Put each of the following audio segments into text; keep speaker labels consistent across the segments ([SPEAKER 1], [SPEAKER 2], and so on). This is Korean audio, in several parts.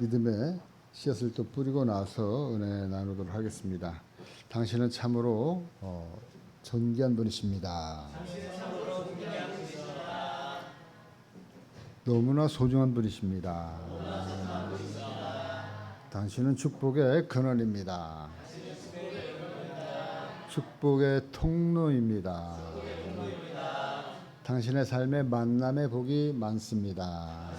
[SPEAKER 1] 믿음의 씨앗을 또 뿌리고 나서 은혜 나누도록 하겠습니다. 당신은 참으로 존귀한 분이십니다. 너무나 소중한 분이십니다. 당신은 축복의 근원입니다. 축복의 통로입니다. 당신의 삶에 만남의 복이 많습니다.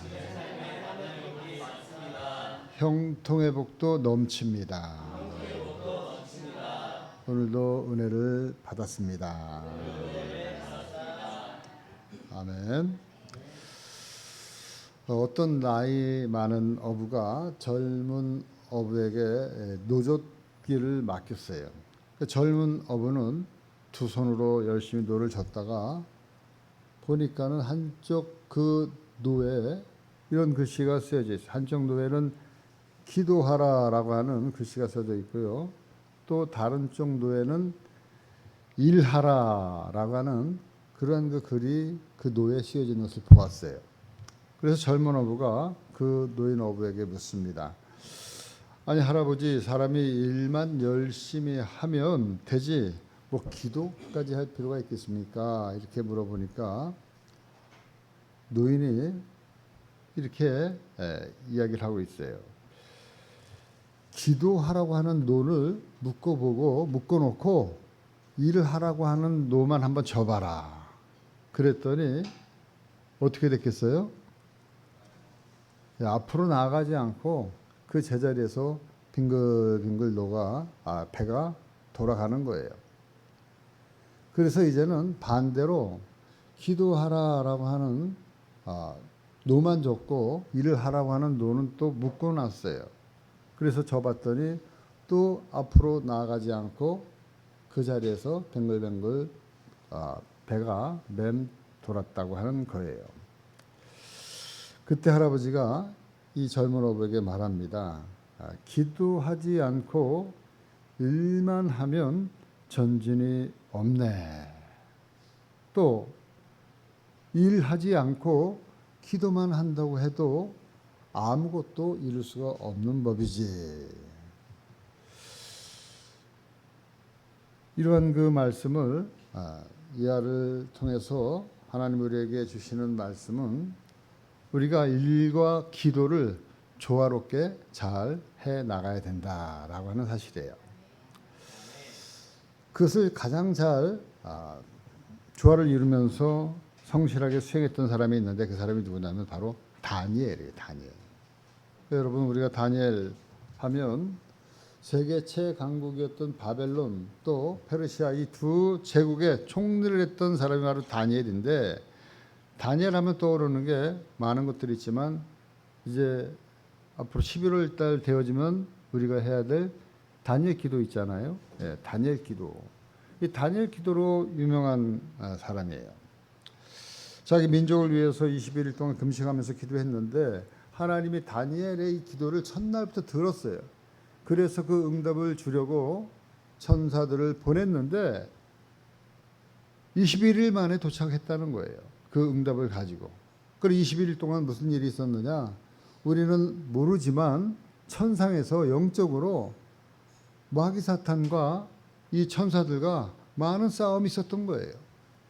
[SPEAKER 1] 형통의 복도 넘칩니다. 오늘도 은혜를 받았습니다. 아멘. 어떤 나이 많은 어부가 젊은 어부에게 노젓기를 맡겼어요. 그 젊은 어부는 두 손으로 열심히 노를 젓다가 보니까는 한쪽 그 노에 이런 글씨가 쓰여져 있어요. 한쪽 노에는 기도하라라고 하는 글씨가 써져 있고요. 또 다른 쪽 노에는 일하라라고 하는 그런 그 글이 그 노에 씌어진 것을 보았어요. 그래서 젊은 어부가 그 노인 어부에게 묻습니다. 아니 할아버지, 사람이 일만 열심히 하면 되지 뭐 기도까지 할 필요가 있겠습니까? 이렇게 물어보니까 노인이 이렇게 이야기를 하고 있어요. 기도하라고 하는 노를 묶어놓고 일을 하라고 하는 노만 한번 접어라. 그랬더니 어떻게 됐겠어요? 앞으로 나아가지 않고 그 제자리에서 빙글빙글 배가 돌아가는 거예요. 그래서 이제는 반대로 기도하라라고 하는 노만 줬고 일을 하라고 하는 노는 또 묶어놨어요. 그래서 접었더니 또 앞으로 나아가지 않고 그 자리에서 뱅글뱅글 배가 돌았다고 하는 거예요. 그때 할아버지가 이 젊은 어부에게 말합니다. 기도하지 않고 일만 하면 전진이 없네. 또 일하지 않고 기도만 한다고 해도 아무것도 이룰 수가 없는 법이지. 이러한 그 말씀을 이하를 통해서 하나님 우리에게 주시는 말씀은 우리가 일과 기도를 조화롭게 잘 해 나가야 된다라고 하는 사실이에요. 그것을 가장 잘 조화를 이루면서 성실하게 수행했던 사람이 있는데 그 사람이 누구냐면 바로 다니엘이에요. 다니엘. 여러분, 우리가 다니엘 하면 세계 최강국이었던 바벨론 또 페르시아 이 두 제국의 총리를 했던 사람이 바로 다니엘인데, 다니엘 하면 떠오르는 게 많은 것들이 있지만 이제 앞으로 11월 달 되어지면 우리가 해야 될 다니엘 기도 있잖아요. 다니엘 기도. 이 다니엘 기도로 유명한 사람이에요. 자기 민족을 위해서 21일 동안 금식하면서 기도했는데 하나님이 다니엘의 이 기도를 첫날부터 들었어요. 그래서 그 응답을 주려고 천사들을 보냈는데 21일 만에 도착했다는 거예요. 그 응답을 가지고. 그리고 21일 동안 무슨 일이 있었느냐? 우리는 모르지만 천상에서 영적으로 마귀 사탄과 이 천사들과 많은 싸움이 있었던 거예요.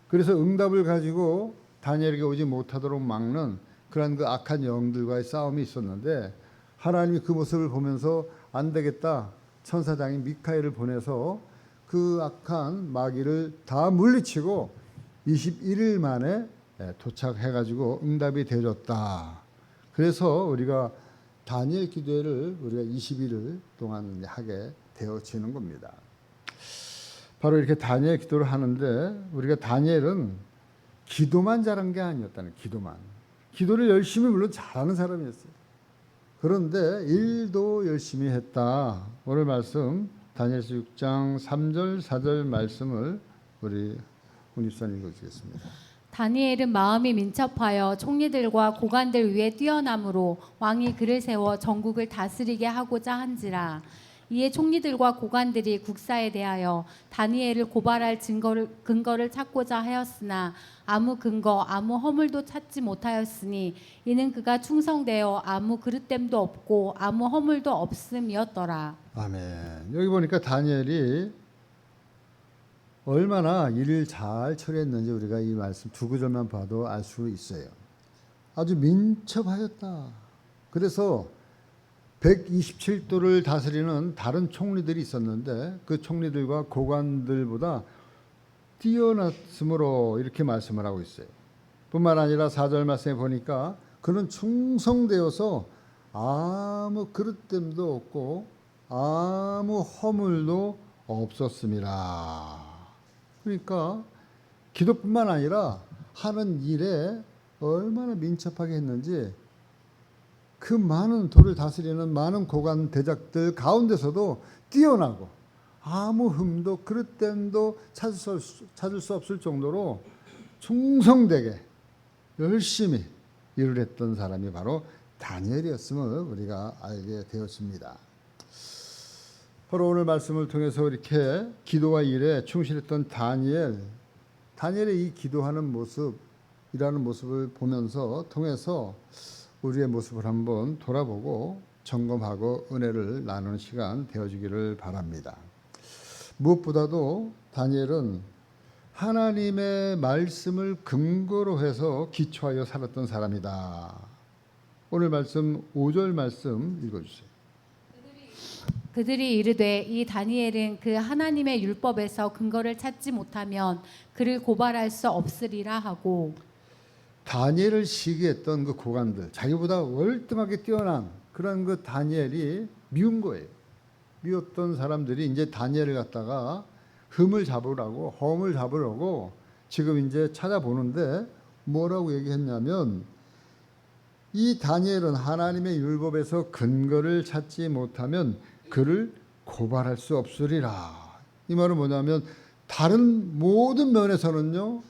[SPEAKER 1] 그래서 응답을 가지고 다니엘에게 오지 못하도록 막는 그런 그 악한 영들과의 싸움이 있었는데 하나님이 그 모습을 보면서 안 되겠다. 천사장인 미카엘을 보내서 그 악한 마귀를 다 물리치고 21일 만에 도착해가지고 응답이 되어졌다. 그래서 우리가 다니엘 기도회를 우리가 21일 동안 하게 되어지는 겁니다. 바로 이렇게 다니엘 기도를 하는데 우리가 다니엘은 기도만 잘한 게 아니었다는, 기도만. 기도를 열심히 물론 잘하는 사람이었어요. 그런데 일도 열심히 했다. 오늘 말씀 다니엘서 6장 3절 4절 말씀을 우리 문입사님 읽어주겠습니다.
[SPEAKER 2] 다니엘은 마음이 민첩하여 총리들과 고관들 위에 뛰어남으로 왕이 그를 세워 전국을 다스리게 하고자 한지라. 이에 총리들과 고관들이 국사에 대하여 다니엘을 고발할 근거를 찾고자 하였으나 아무 근거 아무 허물도 찾지 못하였으니 이는 그가 충성되어 아무 그릇됨도 없고 아무 허물도 없음이었더라.
[SPEAKER 1] 아멘. 여기 보니까 다니엘이 얼마나 일을 잘 처리했는지 우리가 이 말씀 두 구절만 봐도 알 수 있어요. 아주 민첩하였다. 그래서 127도를 다스리는 다른 총리들이 있었는데 그 총리들과 고관들보다 뛰어났으므로 이렇게 말씀을 하고 있어요. 뿐만 아니라 4절 말씀에 보니까 그는 충성되어서 아무 그릇됨도 없고 아무 허물도 없었습니다. 그러니까 기도뿐만 아니라 하는 일에 얼마나 민첩하게 했는지 그 많은 도를 다스리는 많은 고관 대작들 가운데서도 뛰어나고 아무 흠도 그릇됨도 찾을 수 없을 정도로 충성되게 열심히 일을 했던 사람이 바로 다니엘이었음을 우리가 알게 되었습니다. 바로 오늘 말씀을 통해서 이렇게 기도와 일에 충실했던 다니엘의 이 기도하는 모습이라는 모습을 통해서 우리의 모습을 한번 돌아보고 점검하고 은혜를 나누는 시간 되어주기를 바랍니다. 무엇보다도 다니엘은 하나님의 말씀을 근거로 해서 기초하여 살았던 사람이다. 오늘 말씀 5절 말씀 읽어주세요.
[SPEAKER 2] 그들이 이르되 이 다니엘은 그 하나님의 율법에서 근거를 찾지 못하면 그를 고발할 수 없으리라 하고,
[SPEAKER 1] 다니엘을 시기했던 그 고관들, 자기보다 월등하게 뛰어난 그런 그 다니엘이 미운 거예요. 미웠던 사람들이 이제 다니엘을 갖다가 흠을 잡으라고, 허물 잡으려고 지금 이제 찾아보는데 뭐라고 얘기했냐면, 이 다니엘은 하나님의 율법에서 근거를 찾지 못하면 그를 고발할 수 없으리라. 이 말은 뭐냐면 다른 모든 면에서는요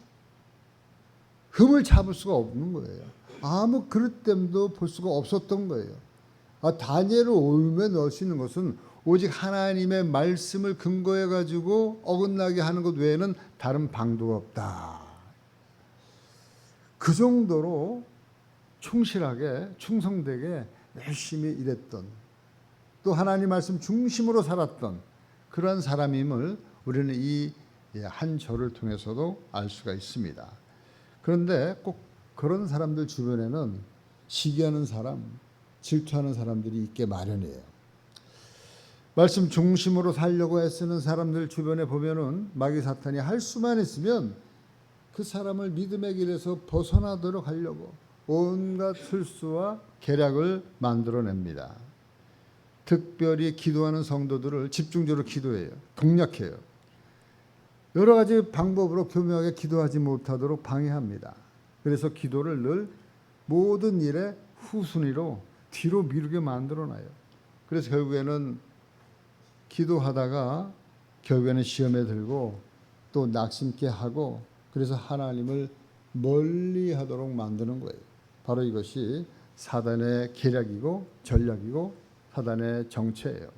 [SPEAKER 1] 흠을 잡을 수가 없는 거예요. 아무 그릇됨도 볼 수가 없었던 거예요. 다니엘을 올무에 넣을 수 있는 것은 오직 하나님의 말씀을 근거해 가지고 어긋나게 하는 것 외에는 다른 방도가 없다. 그 정도로 충실하게 충성되게 열심히 일했던, 또 하나님 말씀 중심으로 살았던 그런 사람임을 우리는 이 한 절을 통해서도 알 수가 있습니다. 그런데 꼭 그런 사람들 주변에는 시기하는 사람, 질투하는 사람들이 있게 마련이에요. 말씀 중심으로 살려고 애쓰는 사람들 주변에 보면은 마귀 사탄이 할 수만 있으면 그 사람을 믿음의 길에서 벗어나도록 하려고 온갖 술수와 계략을 만들어냅니다. 특별히 기도하는 성도들을 집중적으로 기도해요. 공략해요. 여러 가지 방법으로 교묘하게 기도하지 못하도록 방해합니다. 그래서 기도를 늘 모든 일의 후순위로 뒤로 미루게 만들어놔요. 그래서 결국에는 기도하다가 결국에는 시험에 들고 또 낙심케 하고, 그래서 하나님을 멀리하도록 만드는 거예요. 바로 이것이 사단의 계략이고 전략이고 사단의 정체예요.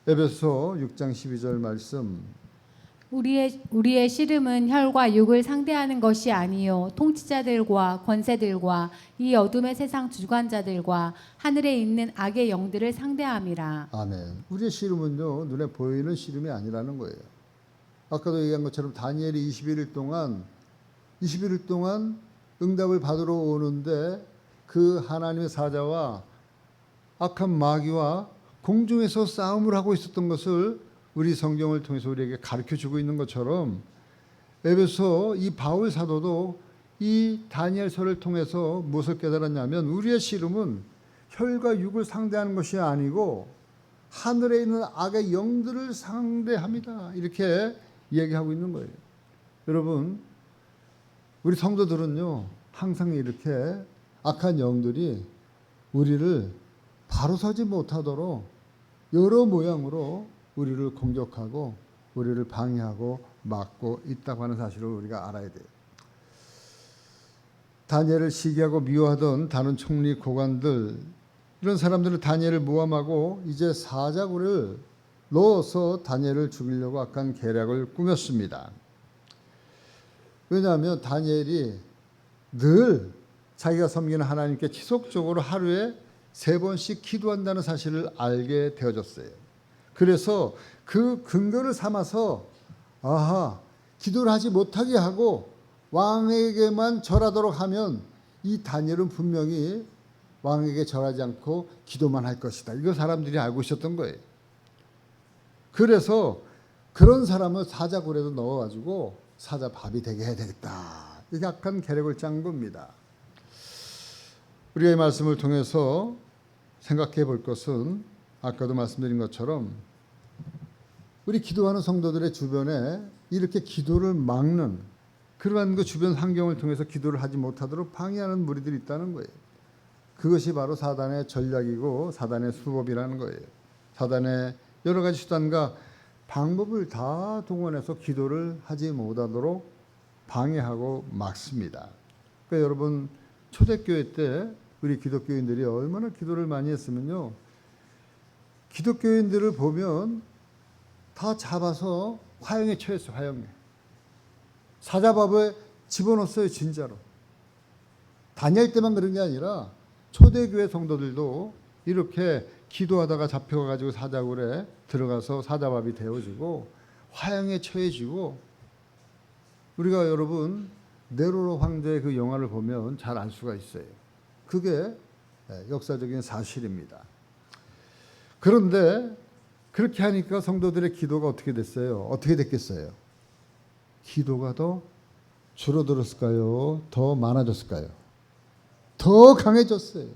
[SPEAKER 1] 에베소 6장 12절 말씀,
[SPEAKER 2] 우리의 씨름은 혈과 육을 상대하는 것이 아니요 통치자들과 권세들과 이 어둠의 세상 주관자들과 하늘에 있는 악의 영들을 상대함이라.
[SPEAKER 1] 아멘. 우리의 씨름은요 눈에 보이는 씨름이 아니라는 거예요. 아까도 얘기한 것처럼 다니엘이 21일 동안 응답을 받으러 오는데 그 하나님의 사자와 악한 마귀와 공중에서 싸움을 하고 있었던 것을 우리 성경을 통해서 우리에게 가르쳐주고 있는 것처럼 에베소 이 바울 사도도 이 다니엘서를 통해서 무엇을 깨달았냐면 우리의 씨름은 혈과 육을 상대하는 것이 아니고 하늘에 있는 악의 영들을 상대합니다. 이렇게 얘기하고 있는 거예요. 여러분, 우리 성도들은요 항상 이렇게 악한 영들이 우리를 바로 서지 못하도록 여러 모양으로 우리를 공격하고 우리를 방해하고 막고 있다고 하는 사실을 우리가 알아야 돼요. 다니엘을 시기하고 미워하던 다른 총리 고관들, 이런 사람들은 다니엘을 모함하고 이제 사자굴을 넣어서 다니엘을 죽이려고 악한 계략을 꾸몄습니다. 왜냐하면 다니엘이 늘 자기가 섬기는 하나님께 지속적으로 하루에 3번씩 기도한다는 사실을 알게 되어졌어요. 그래서 그 근거를 삼아서 기도를 하지 못하게 하고 왕에게만 절하도록 하면 이 다니엘은 분명히 왕에게 절하지 않고 기도만 할 것이다. 이거 사람들이 알고 있었던 거예요. 그래서 그런 사람을 사자굴에도 넣어가지고 사자밥이 되게 해야 되겠다. 이게 악한 계략을 짠 겁니다. 우리가 이 말씀을 통해서 생각해 볼 것은 아까도 말씀드린 것처럼 우리 기도하는 성도들의 주변에 이렇게 기도를 막는 그러한 그 주변 환경을 통해서 기도를 하지 못하도록 방해하는 무리들이 있다는 거예요. 그것이 바로 사단의 전략이고 사단의 수법이라는 거예요. 사단의 여러 가지 수단과 방법을 다 동원해서 기도를 하지 못하도록 방해하고 막습니다. 그러니까 여러분 초대교회 때 우리 기독교인들이 얼마나 기도를 많이 했으면요. 기독교인들을 보면 다 잡아서 화형에 처했어요. 화형에. 사자밥에 집어넣었어요. 진짜로. 다니엘 때만 그런 게 아니라 초대교회 성도들도 이렇게 기도하다가 잡혀가지고 사자굴에 들어가서 사자밥이 되어지고 화형에 처해지고 우리가 여러분 네로 황제의 그 영화를 보면 잘 알 수가 있어요. 그게 역사적인 사실입니다. 그런데 그렇게 하니까 성도들의 기도가 어떻게 됐어요? 어떻게 됐겠어요? 기도가 더 줄어들었을까요? 더 많아졌을까요? 더 강해졌어요.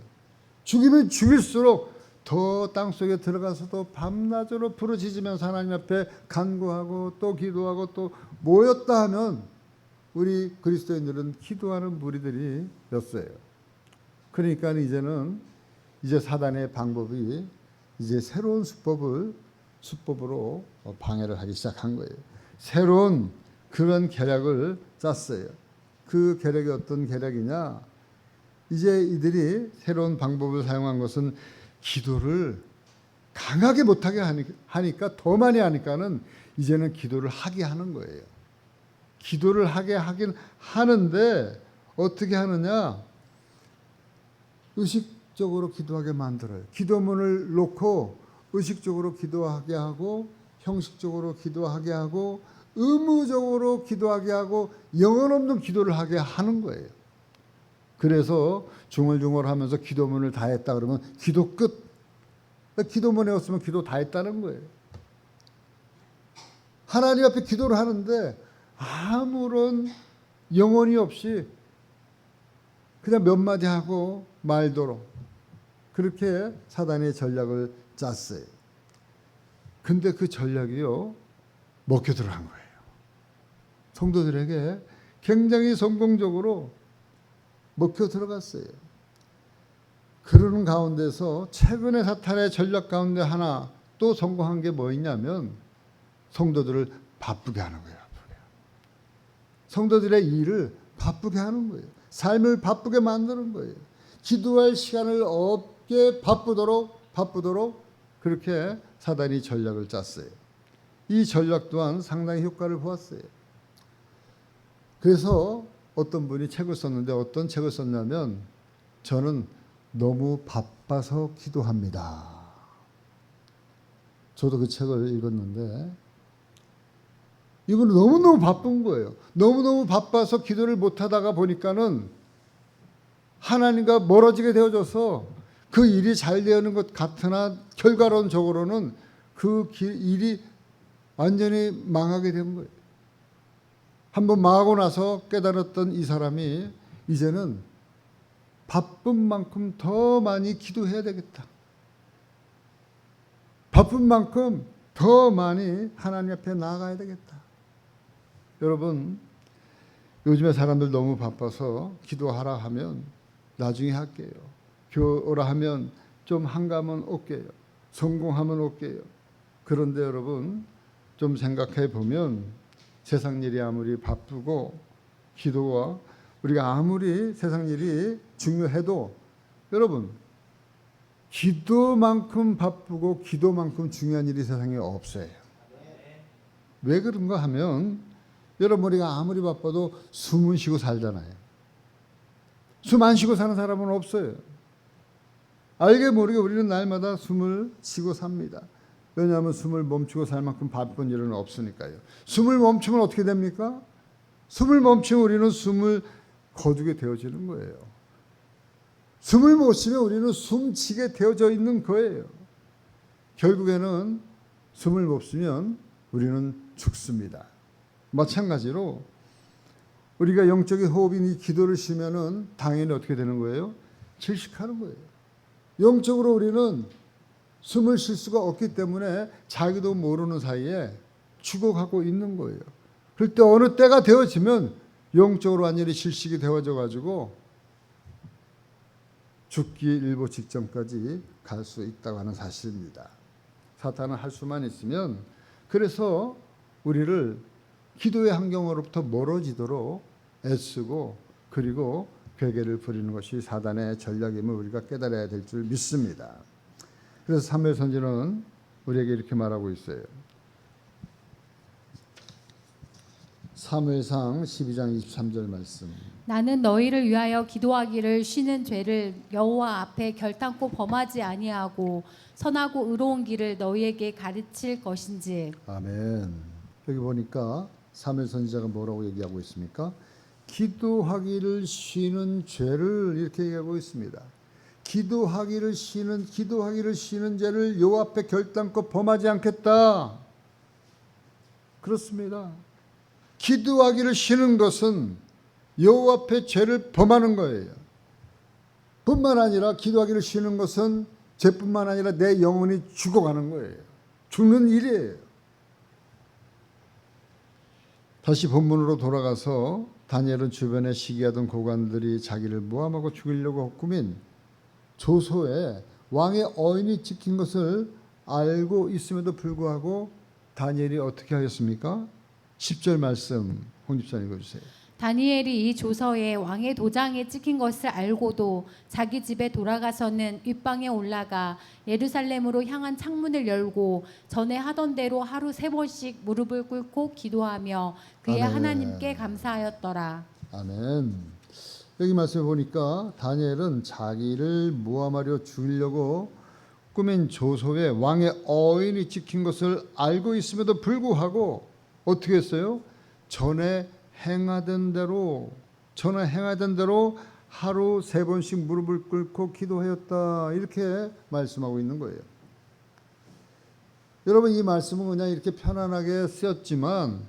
[SPEAKER 1] 죽이면 죽일수록 더 땅속에 들어가서도 밤낮으로 부르짖으면서 하나님 앞에 간구하고 또 기도하고 또 모였다 하면 우리 그리스도인들은 기도하는 무리들이었어요. 그러니까 이제 사단의 방법이 이제 새로운 수법으로 방해를 하기 시작한 거예요. 새로운 그런 계략을 짰어요. 그 계략이 어떤 계략이냐? 이제 이들이 새로운 방법을 사용한 것은 기도를 강하게 못하게 하니까 더 많이 하니까는 이제는 기도를 하게 하는 거예요. 기도를 하게 하긴 하는데 어떻게 하느냐? 의식적으로 기도하게 만들어요. 기도문을 놓고 의식적으로 기도하게 하고 형식적으로 기도하게 하고 의무적으로 기도하게 하고 영혼 없는 기도를 하게 하는 거예요. 그래서 중얼중얼하면서 기도문을 다 했다 그러면 기도 끝. 기도문에 없으면 기도 다 했다는 거예요. 하나님 앞에 기도를 하는데 아무런 영혼이 없이 그냥 몇 마디 하고 말도록 그렇게 사단의 전략을 짰어요. 근데 그 전략이요 먹혀 들어간 거예요. 성도들에게 굉장히 성공적으로 먹혀 들어갔어요. 그러는 가운데서 최근에 사탄의 전략 가운데 하나 또 성공한 게 뭐 있냐면 성도들을 바쁘게 하는 거예요. 성도들의 일을 바쁘게 하는 거예요. 삶을 바쁘게 만드는 거예요. 기도할 시간을 없게 바쁘도록 그렇게 사단이 전략을 짰어요. 이 전략 또한 상당히 효과를 보았어요. 그래서 어떤 분이 책을 썼는데 어떤 책을 썼냐면 저는 너무 바빠서 기도합니다. 저도 그 책을 읽었는데 이거는 너무너무 바쁜 거예요. 너무너무 바빠서 기도를 못하다가 보니까는 하나님과 멀어지게 되어져서 그 일이 잘 되는 것 같으나 결과론적으로는 그 일이 완전히 망하게 된 거예요. 한번 망하고 나서 깨달았던 이 사람이 이제는 바쁜 만큼 더 많이 기도해야 되겠다. 바쁜 만큼 더 많이 하나님 앞에 나아가야 되겠다. 여러분, 요즘에 사람들 너무 바빠서 기도하라 하면 나중에 할게요. 교오라 하면 좀 한가하면 올게요. 성공하면 올게요. 그런데 여러분 좀 생각해 보면 세상 일이 아무리 바쁘고 기도와 우리가 아무리 세상 일이 중요해도 여러분 기도만큼 바쁘고 기도만큼 중요한 일이 세상에 없어요. 왜 그런가 하면 여러분 우리가 아무리 바빠도 숨은 쉬고 살잖아요. 숨 안 쉬고 사는 사람은 없어요. 알게 모르게 우리는 날마다 숨을 쉬고 삽니다. 왜냐하면 숨을 멈추고 살 만큼 바쁜 일은 없으니까요. 숨을 멈추면 어떻게 됩니까? 숨을 멈추면 우리는 숨을 거두게 되어지는 거예요. 숨을 못 쉬면 우리는 숨지게 되어져 있는 거예요. 결국에는 숨을 못 쉬면 우리는 죽습니다. 마찬가지로 우리가 영적인 호흡인 이 기도를 쉬면은 당연히 어떻게 되는 거예요? 질식하는 거예요. 영적으로 우리는 숨을 쉴 수가 없기 때문에 자기도 모르는 사이에 죽어가고 있는 거예요. 그럴 때 어느 때가 되어지면 영적으로 완전히 질식이 되어져 가지고 죽기 일보 직전까지 갈 수 있다고 하는 사실입니다. 사탄은 할 수만 있으면 그래서 우리를 기도의 환경으로부터 멀어지도록 애쓰고 그리고 괴계를 부리는 것이 사단의 전략임을 우리가 깨달아야 될 줄 믿습니다. 그래서 사무엘 선지는 우리에게 이렇게 말하고 있어요. 사무엘상 12장 23절 말씀.
[SPEAKER 2] 나는 너희를 위하여 기도하기를 쉬는 죄를 여호와 앞에 결단코 범하지 아니하고 선하고 의로운 길을 너희에게 가르칠 것인지.
[SPEAKER 1] 아멘. 여기 보니까 사무엘 선지자가 뭐라고 얘기하고 있습니까? 기도하기를 쉬는 죄를 이렇게 얘기하고 있습니다. 기도하기를 쉬는 죄를 여호와 앞에 결단코 범하지 않겠다. 그렇습니다. 기도하기를 쉬는 것은 여호와 앞에 죄를 범하는 거예요. 뿐만 아니라 기도하기를 쉬는 것은 죄뿐만 아니라 내 영혼이 죽어가는 거예요. 죽는 일이에요. 다시 본문으로 돌아가서 다니엘은 주변에 시기하던 고관들이 자기를 모함하고 죽이려고 꾸민 조소에 왕의 어인이 찍힌 것을 알고 있음에도 불구하고 다니엘이 어떻게 하였습니까? 10절 말씀 홍 집사님 읽어주세요.
[SPEAKER 2] 다니엘이 이 조서에 왕의 도장에 찍힌 것을 알고도 자기 집에 돌아가서는 윗방에 올라가 예루살렘으로 향한 창문을 열고 전에 하던 대로 하루 3번씩 무릎을 꿇고 기도하며 그의
[SPEAKER 1] 아멘.
[SPEAKER 2] 하나님께 감사하였더라.
[SPEAKER 1] 아멘. 여기 말씀을 보니까 다니엘은 자기를 모함하려 죽이려고 꾸민 조소에 왕의 어인이 찍힌 것을 알고 있음에도 불구하고 어떻게 했어요? 전에 행하던 대로 하루 3번씩 무릎을 꿇고 기도하였다. 이렇게 말씀하고 있는 거예요. 여러분 이 말씀은 그냥 이렇게 편안하게 쓰였지만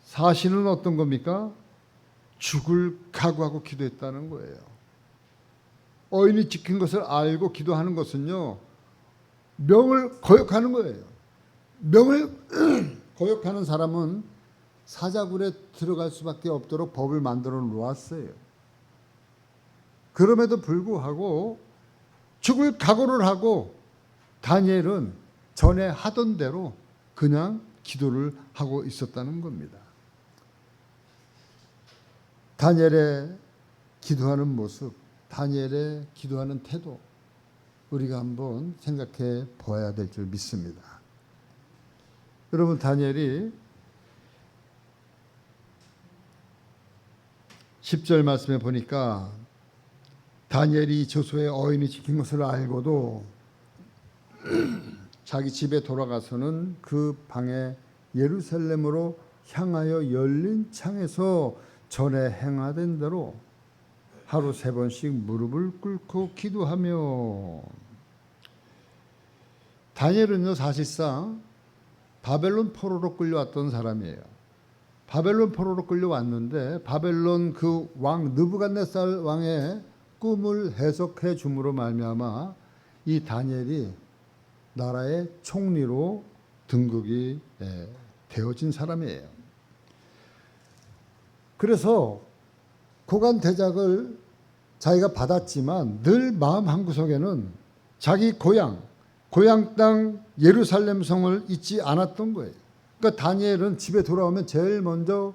[SPEAKER 1] 사실은 어떤 겁니까? 죽을 각오하고 기도했다는 거예요. 어인이 찍힌 것을 알고 기도하는 것은요. 명을 거역하는 거예요. 명을 거역하는 사람은 사자굴에 들어갈 수밖에 없도록 법을 만들어 놓았어요. 그럼에도 불구하고 죽을 각오를 하고 다니엘은 전에 하던 대로 그냥 기도를 하고 있었다는 겁니다. 다니엘의 기도하는 모습, 다니엘의 기도하는 태도 우리가 한번 생각해 보아야 될 줄 믿습니다. 여러분 다니엘이 10절 말씀에 보니까 다니엘이 조소의 어인이 지킨 것을 알고도 자기 집에 돌아가서는 그 방에 예루살렘으로 향하여 열린 창에서 전에 행하던 대로 하루 3번씩 무릎을 꿇고 기도하며. 다니엘은요 사실상 바벨론 포로로 끌려왔던 사람이에요. 바벨론 포로로 끌려왔는데 바벨론 그 왕 느부갓네살 왕의 꿈을 해석해 줌으로 말미암아 이 다니엘이 나라의 총리로 등극이 되어진 사람이에요. 그래서 고관 대작을 자기가 받았지만 늘 마음 한구석에는 자기 고향 땅 예루살렘 성을 잊지 않았던 거예요. 그러니까 다니엘은 집에 돌아오면 제일 먼저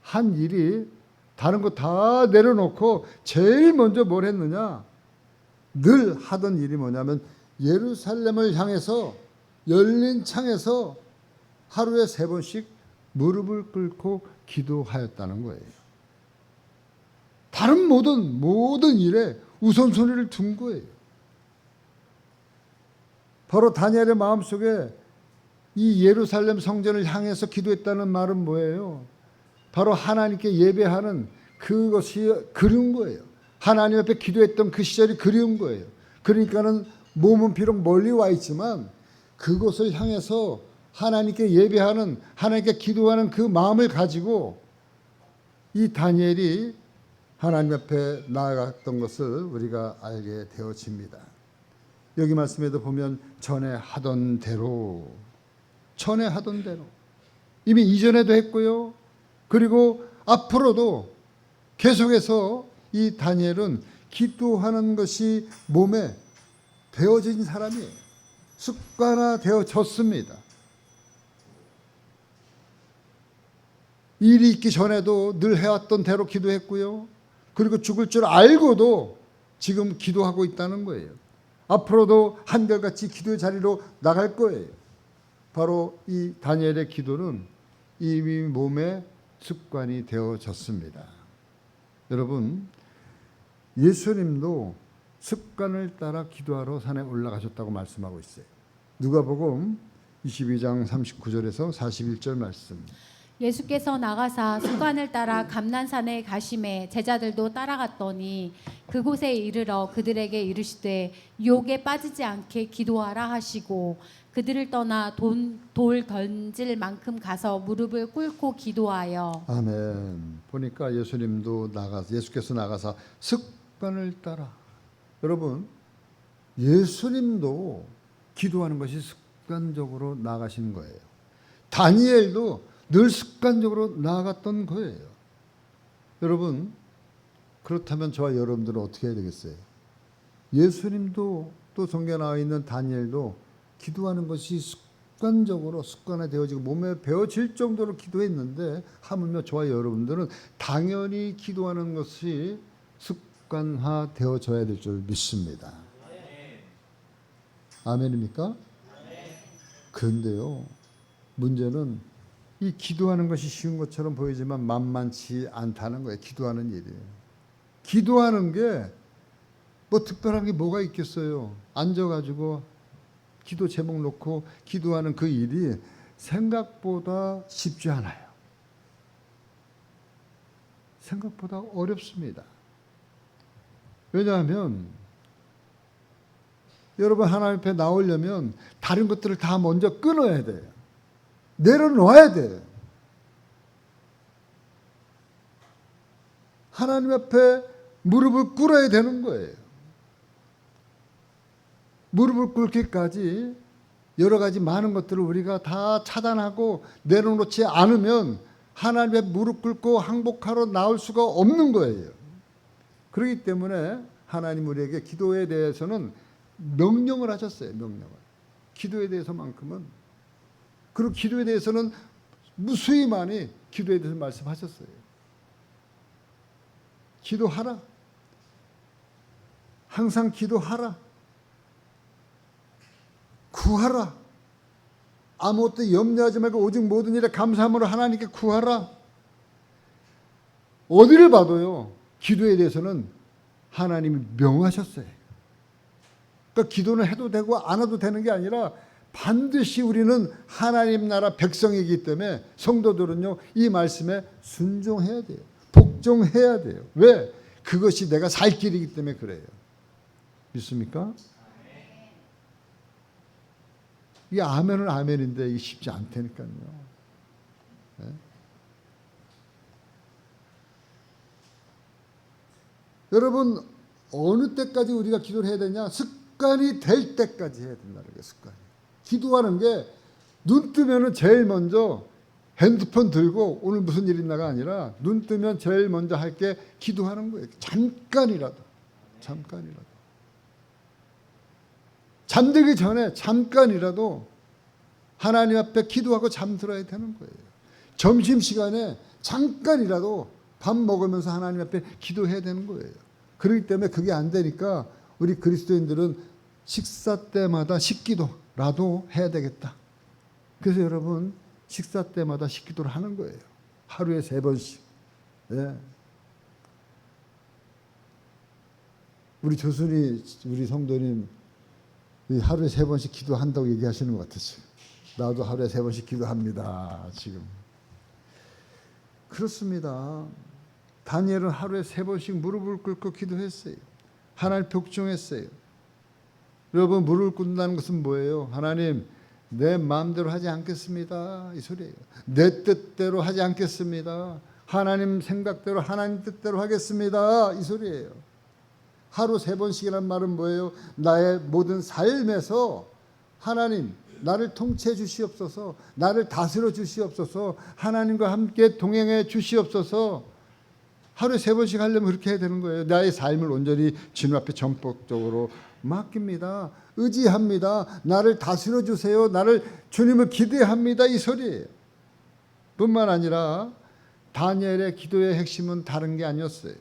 [SPEAKER 1] 한 일이 다른 거 다 내려놓고 제일 먼저 뭘 했느냐? 늘 하던 일이 뭐냐면 예루살렘을 향해서 열린 창에서 하루에 3번씩 무릎을 꿇고 기도하였다는 거예요. 다른 모든 일에 우선순위를 둔 거예요. 바로 다니엘의 마음속에 이 예루살렘 성전을 향해서 기도했다는 말은 뭐예요? 바로 하나님께 예배하는 그것이 그리운 거예요. 하나님 앞에 기도했던 그 시절이 그리운 거예요. 그러니까는 몸은 비록 멀리 와 있지만 그곳을 향해서 하나님께 예배하는, 하나님께 기도하는 그 마음을 가지고 이 다니엘이 하나님 앞에 나아갔던 것을 우리가 알게 되어집니다. 여기 말씀에도 보면 전에 하던 대로 이미 이전에도 했고요. 그리고 앞으로도 계속해서 이 다니엘은 기도하는 것이 몸에 배어진 사람이에요. 습관화되어졌습니다. 일이 있기 전에도 늘 해왔던 대로 기도했고요. 그리고 죽을 줄 알고도 지금 기도하고 있다는 거예요. 앞으로도 한결같이 기도의 자리로 나갈 거예요. 바로 이 다니엘의 기도는 이미 몸에 습관이 되어졌습니다. 여러분, 예수님도 습관을 따라 기도하러 산에 올라가셨다고 말씀하고 있어요. 누가복음 22장 39절에서 41절 말씀.
[SPEAKER 2] 예수께서 나가사 습관을 따라 감난산에 가심에 제자들도 따라갔더니 그곳에 이르러 그들에게 이르시되 유혹에 빠지지 않게 기도하라 하시고 그들을 떠나 돌 던질 만큼 가서 무릎을 꿇고 기도하여.
[SPEAKER 1] 아멘. 보니까 예수께서 나가사 습관을 따라. 여러분, 예수님도 기도하는 것이 습관적으로 나가신 거예요. 다니엘도 늘 습관적으로 나아갔던 거예요. 여러분, 그렇다면 저와 여러분들은 어떻게 해야 되겠어요? 예수님도 또 성경에 나와 있는 다니엘도 기도하는 것이 습관화되어지고 몸에 배어질 정도로 기도했는데 하물며 저와 여러분들은 당연히 기도하는 것이 습관화되어져야 될 줄 믿습니다. 아멘입니까? 그런데요, 문제는 이 기도하는 것이 쉬운 것처럼 보이지만 만만치 않다는 거예요. 기도하는 일이. 기도하는 게 뭐 특별한 게 뭐가 있겠어요. 앉아가지고 기도 제목 놓고 기도하는 그 일이 생각보다 쉽지 않아요. 생각보다 어렵습니다. 왜냐하면 여러분 하나님 앞에 나오려면 다른 것들을 다 먼저 끊어야 돼요. 내려놓아야 돼요. 하나님 앞에 무릎을 꿇어야 되는 거예요. 무릎을 꿇기까지 여러 가지 많은 것들을 우리가 다 차단하고 내려놓지 않으면 하나님 앞에 무릎 꿇고 항복하러 나올 수가 없는 거예요. 그렇기 때문에 하나님 우리에게 기도에 대해서는 명령을 하셨어요. 명령을. 기도에 대해서만큼은. 그리고 기도에 대해서는 무수히 많이 기도에 대해서 말씀하셨어요. 기도하라. 항상 기도하라. 구하라. 아무것도 염려하지 말고 오직 모든 일에 감사함으로 하나님께 구하라. 어디를 봐도요, 기도에 대해서는 하나님이 명하셨어요. 그러니까 기도는 해도 되고 안 해도 되는 게 아니라 반드시 우리는 하나님 나라 백성이기 때문에 성도들은요, 이 말씀에 순종해야 돼요. 복종해야 돼요. 왜? 그것이 내가 살 길이기 때문에 그래요. 믿습니까? 이게 아멘은 아멘인데 이게 쉽지 않다니까요. 네? 여러분, 어느 때까지 우리가 기도를 해야 되냐? 습관이 될 때까지 해야 된다는 거예요. 습관이. 기도하는 게 눈 뜨면은 제일 먼저 핸드폰 들고 오늘 무슨 일 있나가 아니라 눈 뜨면 제일 먼저 할 게 기도하는 거예요. 잠깐이라도. 잠들기 전에 잠깐이라도 하나님 앞에 기도하고 잠들어야 되는 거예요. 점심시간에 잠깐이라도 밥 먹으면서 하나님 앞에 기도해야 되는 거예요. 그렇기 때문에 그게 안 되니까 우리 그리스도인들은 식사 때마다 식기도라도 해야 되겠다. 그래서 여러분 식사 때마다 식기도를 하는 거예요. 하루에 3번씩. 네. 우리 조순이 우리 성도님 하루에 3번씩 기도한다고 얘기하시는 것 같았어요. 나도 하루에 3번씩 기도합니다. 지금. 그렇습니다. 다니엘은 하루에 3번씩 무릎을 꿇고 기도했어요. 하나님 복종했어요. 여러분 무릎을 꿇는다는 것은 뭐예요? 하나님 내 마음대로 하지 않겠습니다. 이 소리예요. 내 뜻대로 하지 않겠습니다. 하나님 생각대로 하나님 뜻대로 하겠습니다. 이 소리예요. 하루 3번씩이란 말은 뭐예요? 나의 모든 삶에서 하나님 나를 통치해 주시옵소서, 나를 다스려 주시옵소서, 하나님과 함께 동행해 주시옵소서. 하루에 3번씩 하려면 그렇게 해야 되는 거예요. 나의 삶을 온전히 주님 앞에 전폭적으로 맡깁니다. 의지합니다. 나를 다스려 주세요. 나를 주님을 기대합니다. 이 소리예요. 뿐만 아니라 다니엘의 기도의 핵심은 다른 게 아니었어요.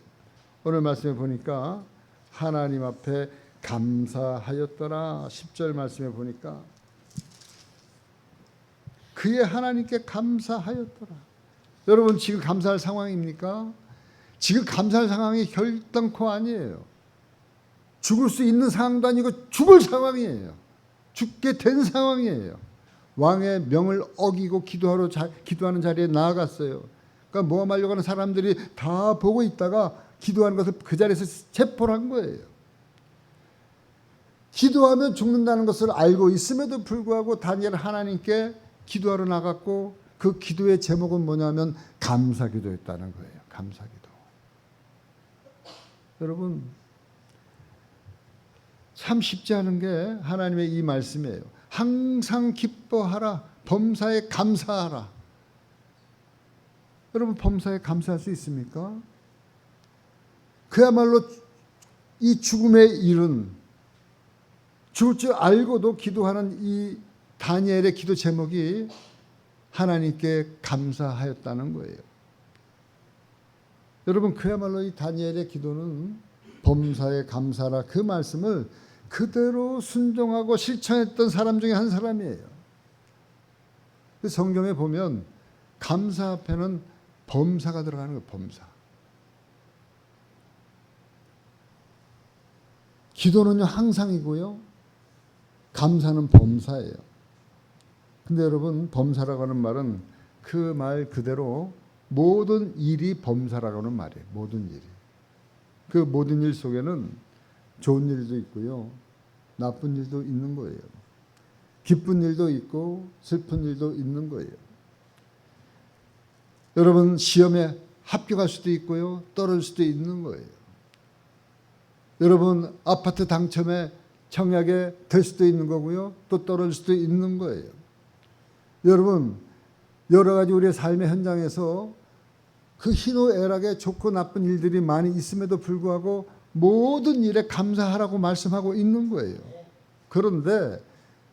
[SPEAKER 1] 오늘 말씀에 보니까 하나님 앞에 감사하였더라. 10절 말씀에 보니까 그의 하나님께 감사하였더라. 여러분 지금 감사할 상황입니까? 지금 감사할 상황이 결단코 아니에요. 죽을 수 있는 상황도 아니고 죽을 상황이에요. 죽게 된 상황이에요. 왕의 명을 어기고 기도하는 자리에 나아갔어요. 그러니까 모함하려고 하는 사람들이 다 보고 있다가 기도하는 것을 그 자리에서 체포를 한 거예요. 기도하면 죽는다는 것을 알고 있음에도 불구하고 다니엘은 하나님께 기도하러 나갔고 그 기도의 제목은 뭐냐면 감사기도였다는 거예요. 감사기도. 여러분 참 쉽지 않은 게 하나님의 이 말씀이에요. 항상 기뻐하라. 범사에 감사하라. 여러분 범사에 감사할 수 있습니까? 그야말로 이 죽음의 일은 죽을 줄 알고도 기도하는 이 다니엘의 기도 제목이 하나님께 감사하였다는 거예요. 여러분 그야말로 이 다니엘의 기도는 범사에 감사라 그 말씀을 그대로 순종하고 실천했던 사람 중에 한 사람이에요. 성경에 보면 감사 앞에는 범사가 들어가는 거예요. 범사. 기도는요 항상이고요. 감사는 범사예요. 근데 여러분 범사라고 하는 말은 그 말 그대로 모든 일이 범사라고 하는 말이에요. 모든 일이. 그 모든 일 속에는 좋은 일도 있고요. 나쁜 일도 있는 거예요. 기쁜 일도 있고 슬픈 일도 있는 거예요. 여러분 시험에 합격할 수도 있고요. 떨어질 수도 있는 거예요. 여러분 아파트 당첨에 청약에 될 수도 있는 거고요. 또 떨어질 수도 있는 거예요. 여러분 여러 가지 우리의 삶의 현장에서 그 희노애락의 좋고 나쁜 일들이 많이 있음에도 불구하고 모든 일에 감사하라고 말씀하고 있는 거예요. 그런데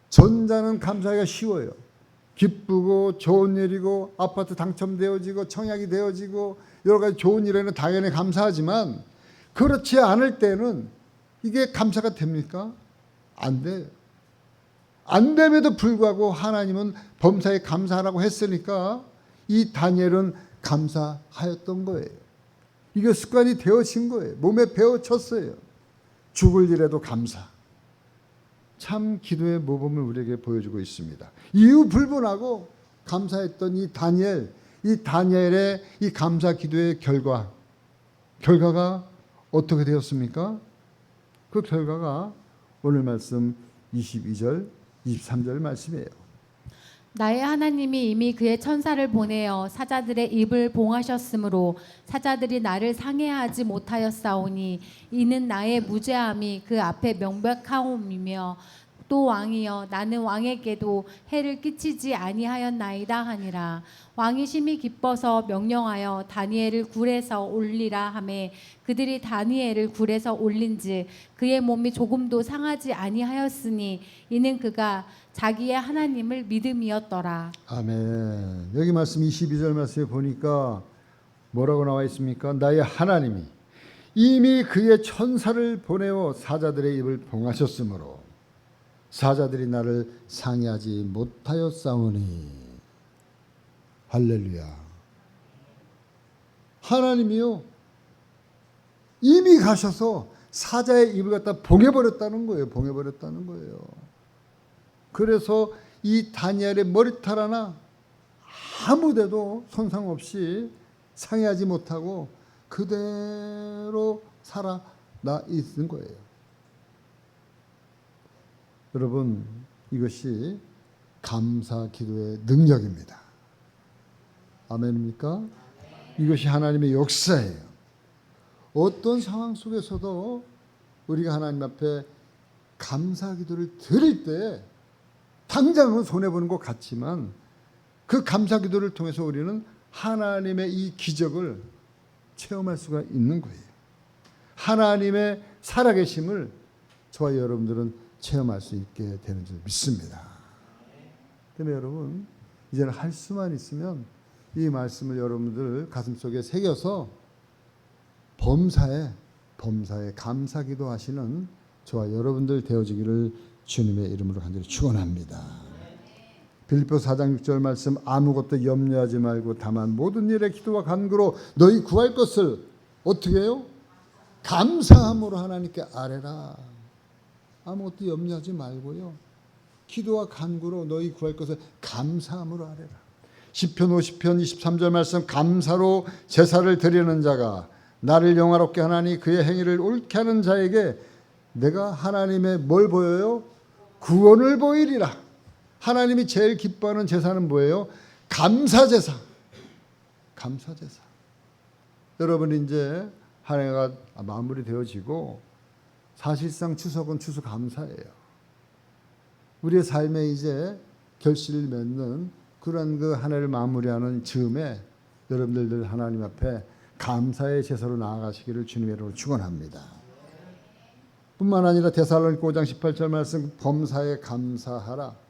[SPEAKER 1] 전자는 감사하기가 쉬워요. 기쁘고 좋은 일이고 아파트 당첨되어지고 청약이 되어지고 여러 가지 좋은 일에는 당연히 감사하지만 그렇지 않을 때는 이게 감사가 됩니까? 안 돼요. 안 됨에도 불구하고 하나님은 범사에 감사하라고 했으니까 이 다니엘은 감사하였던 거예요. 이게 습관이 되어진 거예요. 몸에 배어쳤어요. 죽을 일에도 감사. 참 기도의 모범을 우리에게 보여주고 있습니다. 이유 불문하고 감사했던 이 다니엘의 이 감사 기도의 결과가 어떻게 되었습니까? 그 결과가 오늘 말씀 22절, 23절 말씀이에요.
[SPEAKER 2] 나의 하나님이 이미 그의 천사를 보내어 사자들의 입을 봉하셨으므로 사자들이 나를 상해하지 못하였사오니 이는 나의 무죄함이 그 앞에 명백하옴이며 또 왕이여 나는 왕에게도 해를 끼치지 아니하였나이다 하니라. 왕이 심히 기뻐서 명령하여 다니엘을 굴에서 올리라 하매 그들이 다니엘을 굴에서 올린즉 그의 몸이 조금도 상하지 아니하였으니 이는 그가 자기의 하나님을 믿음이었더라.
[SPEAKER 1] 아멘. 여기 말씀 22절 말씀에 보니까 뭐라고 나와 있습니까? 나의 하나님이 이미 그의 천사를 보내어 사자들의 입을 봉하셨으므로 사자들이 나를 상해하지 못하였사오니. 할렐루야. 하나님이요 이미 가셔서 사자의 입을 갖다 봉해버렸다는 거예요. 봉해버렸다는 거예요. 그래서 이 다니엘의 머리털 하나 아무데도 손상 없이 상해하지 못하고 그대로 살아나 있는 거예요. 여러분, 이것이 감사 기도의 능력입니다. 아멘입니까? 이것이 하나님의 역사예요. 어떤 상황 속에서도 우리가 하나님 앞에 감사 기도를 드릴 때 당장은 손해보는 것 같지만 그 감사 기도를 통해서 우리는 하나님의 이 기적을 체험할 수가 있는 거예요. 하나님의 살아계심을 저와 여러분들은 체험할 수 있게 되는 줄 믿습니다. 때문에 여러분, 이제는 할 수만 있으면 이 말씀을 여러분들 가슴속에 새겨서 범사에 감사기도 하시는 저와 여러분들 되어지기를 주님의 이름으로 간절히 축원합니다. 빌립보서 4장 6절 말씀, 아무것도 염려하지 말고 다만 모든 일에 기도와 간구로 너희 구할 것을 어떻게 해요? 감사함으로 하나님께 아뢰라. 아무것도 염려하지 말고요, 기도와 간구로 너희 구할 것을 감사함으로 아뢰라. 시편 50편 23절 말씀, 감사로 제사를 드리는 자가 나를 영화롭게 하나니 그의 행위를 옳게 하는 자에게 내가 하나님의 뭘 보여요? 구원을 보이리라. 하나님이 제일 기뻐하는 제사는 뭐예요? 감사제사. 감사제사. 여러분, 이제 한 해가 마무리되어지고 사실상 추석은 추수감사예요. 우리의 삶에 이제 결실을 맺는 그런 그 한 해를 마무리하는 즈음에 여러분들 하나님 앞에 감사의 제사로 나아가시기를 주님의 이름으로 축원합니다. 뿐만 아니라 데살로니가 5장 18절 말씀, 범사에 감사하라.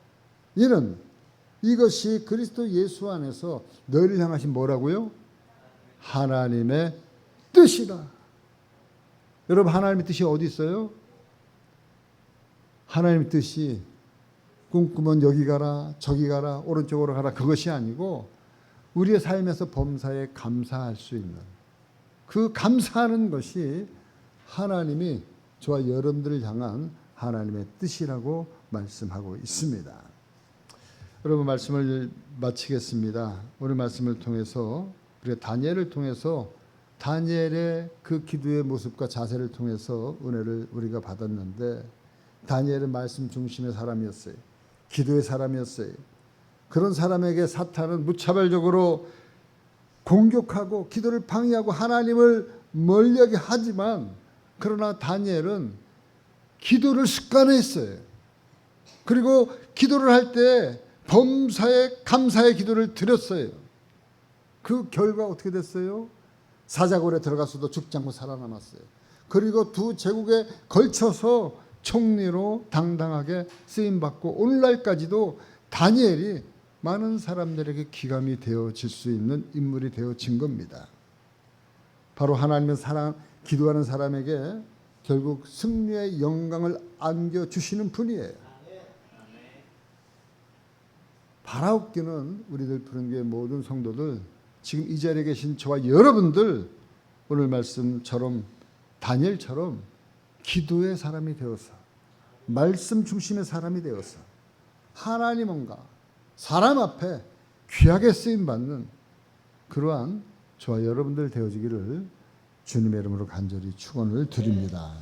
[SPEAKER 1] 이것이 그리스도 예수 안에서 너희를 향하신 뭐라고요? 하나님의 뜻이라. 여러분, 하나님의 뜻이 어디 있어요? 하나님의 뜻이 꿈꾸면 여기 가라 저기 가라 오른쪽으로 가라 그것이 아니고 우리의 삶에서 범사에 감사할 수 있는 그 감사하는 것이 하나님이 저와 여러분들을 향한 하나님의 뜻이라고 말씀하고 있습니다. 여러분, 말씀을 마치겠습니다. 오늘 말씀을 통해서 우리가 다니엘을 통해서 다니엘의 그 기도의 모습과 자세를 통해서 은혜를 우리가 받았는데, 다니엘은 말씀 중심의 사람이었어요. 기도의 사람이었어요. 그런 사람에게 사탄은 무차별적으로 공격하고 기도를 방해하고 하나님을 멀리하게 하지만, 그러나 다니엘은 기도를 습관했어요. 그리고 기도를 할 때 범사에 감사의 기도를 드렸어요. 그 결과 어떻게 됐어요? 사자굴에 들어가서도 죽지 않고 살아남았어요. 그리고 두 제국에 걸쳐서 총리로 당당하게 쓰임받고 오늘날까지도 다니엘이 많은 사람들에게 기감이 되어질 수 있는 인물이 되어진 겁니다. 바로 하나님의 사랑, 기도하는 사람에게 결국 승리의 영광을 안겨주시는 분이에요. 바라옵기는 우리들 푸른교회 모든 성도들, 지금 이 자리에 계신 저와 여러분들 오늘 말씀처럼 다니엘처럼 기도의 사람이 되어서 말씀 중심의 사람이 되어서 하나님과 사람 앞에 귀하게 쓰임받는 그러한 저와 여러분들 되어지기를 주님의 이름으로 간절히 축원을 드립니다.